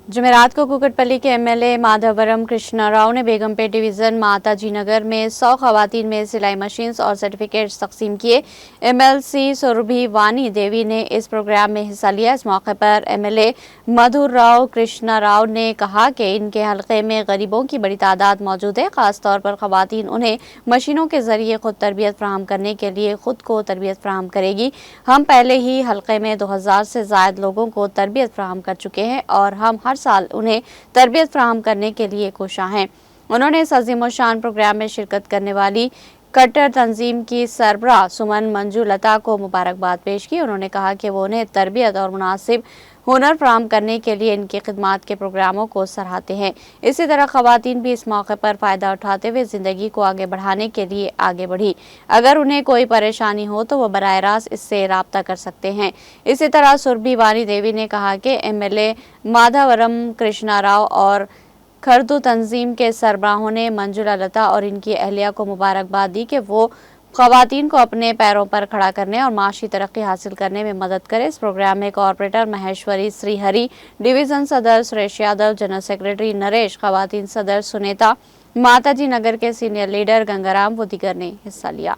जुमेरात को कुकटपल्ली के एमएलए माधवरम कृष्णा राव ने बेगमपेट डिवीजन माताजी नगर में 100 खवातीन में सिलाई मशीन्स और सर्टिफिकेट्स तकसीम किए। एमएलसी सुरभि वानी देवी ने इस प्रोग्राम में हिस्सा लिया। इस मौके पर एमएलए माधवरम कृष्णा राव ने कहा कि इनके हलके में गरीबों की बड़ी तादाद मौजूद है। खास तौर पर खवातीन उन्हें मशीनों के जरिए खुद तरबियत फराहम करने के लिए खुद को तरबियत फराहम करेगी। हम पहले ही हलके में 2000 से ज्यादा लोगों को तरबियत फराहम कर चुके हैं और हम हर साल उन्हें तरबियत फराहम करने के लिए कोशिश हैं। उन्होंने इस अजीम शान प्रोग्राम में शिरकत करने वाली कट्टर तंजीम की सरबराह सुमन मंजू लता को मुबारकबाद पेश की। उन्होंने कहा कि वो उन्हें तरबियत और मुनासिब हुनर फराहम करने के लिए इनकी खिदमात के प्रोग्रामों को सराहते हैं। इसी तरह खवातीन भी इस मौके पर फ़ायदा उठाते हुए ज़िंदगी को आगे बढ़ाने के लिए आगे बढ़ी। अगर उन्हें कोई परेशानी हो तो वो बराह रास्त इससे राब्ता कर सकते हैं। इसी तरह सुरभि वानी देवी ने कहा कि एमएलए माधवरम कृष्णा राव और खरदू तंजीम के सरबराहों ने मंजुला लता और इनकी अहलिया को मुबारकबाद दी कि वो खवातीन को अपने पैरों पर खड़ा करने और माशी तरक्की हासिल करने में मदद करे। इस प्रोग्राम में कॉर्पोरेटर महेश्वरी श्रीहरी, डिवीजन सदर सुरेश यादव, जनरल सेक्रेटरी नरेश, खवातीन सदर सुनेता, माताजी नगर के सीनियर लीडर गंगाराम व दीगर ने हिस्सा लिया।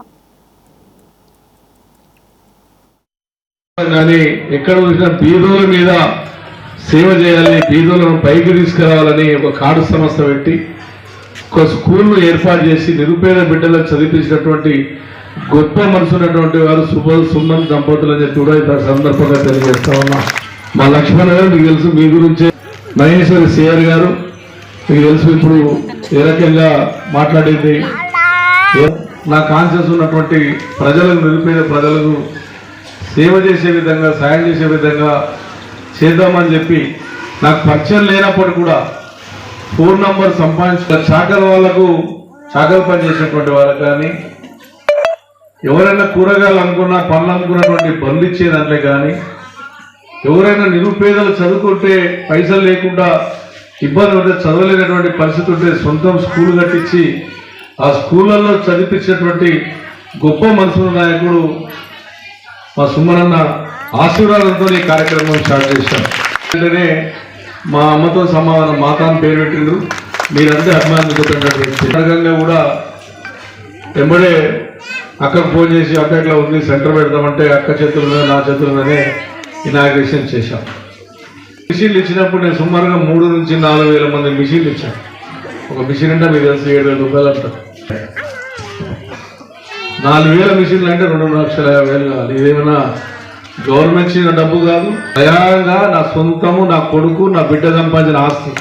సేవ చేయాలని బీదోలను పైకి తీసుకురావాలని ఒక కార్డు సంస్థ పెట్టి ఒక స్కూల్ను ఏర్పాటు చేసి నిరుపేద బిడ్డలను చదివించినటువంటి గొప్ప మనసు ఉన్నటువంటి వారు సుమన్ దంపతులు అని చెప్పి కూడా ఈ సందర్భంగా తెలియజేస్తా ఉన్నా. మా లక్ష్మణ్ గారు మీకు తెలుసు, మీ గురించే మహేశ్వరి సిఆర్ గారు మీకు తెలుసు. ఇప్పుడు ఏ రకంగా మాట్లాడేది నా కాన్షియస్ ఉన్నటువంటి ప్రజలకు, నిరుపేద ప్రజలకు సేవ చేసే విధంగా, సాయం చేసే విధంగా చేద్దామని చెప్పి నాకు పరిచయం లేనప్పుడు కూడా ఫోన్ నంబర్ సంపాదించిన చాకల వాళ్ళకు, చాకల పని చేసినటువంటి వాళ్ళకి కానీ, ఎవరైనా కూరగాయలు అనుకున్నా, పనులు అనుకున్నటువంటి బండ్లు ఇచ్చే దాంట్లో కానీ, ఎవరైనా నిరుపేదలు చదువుకుంటే పైసలు లేకుండా ఇబ్బంది ఉంటే, చదవలేనటువంటి పరిస్థితి ఉంటే సొంతం స్కూల్ కట్టించి ఆ స్కూళ్ళల్లో చదివించినటువంటి గొప్ప మనసున్న నాయకుడు మా సుమనన్న ఆశీర్వాదంతో ఈ కార్యక్రమం స్టార్ట్ చేశాం. వెంటనే మా అమ్మతో సమాధానం మాతాన్ని పేరు పెట్టిండ్రు. మీరంతా అభిమానం చూపెట్టినటువంటి కూడా వెంబడే అక్కకు ఫోన్ చేసి అక్క ఇట్లా ఉంది, సెంటర్ పెడతామంటే అక్క చేతుల మీద, నా చేతుల మీదనే ఇనాగ్రేషన్ చేశాం. మిషన్లు ఇచ్చినప్పుడు నేను సుమారుగా 3 నుంచి 4,000 మంది మిషన్లు ఇచ్చాను. ఒక మిషన్ అంటే మీకు తెలిసి 7,000 రూపాయలు అంట. 4,000 మిషన్లు అంటే 2,50,000 కావాలి. ఇదేమైనా గవర్నమెంట్ ఇచ్చిన డబ్బు కాదు, స్వయంగా నా సొంతము, నా కొడుకు, నా బిడ్డ సంపాదించిన ఆస్తి.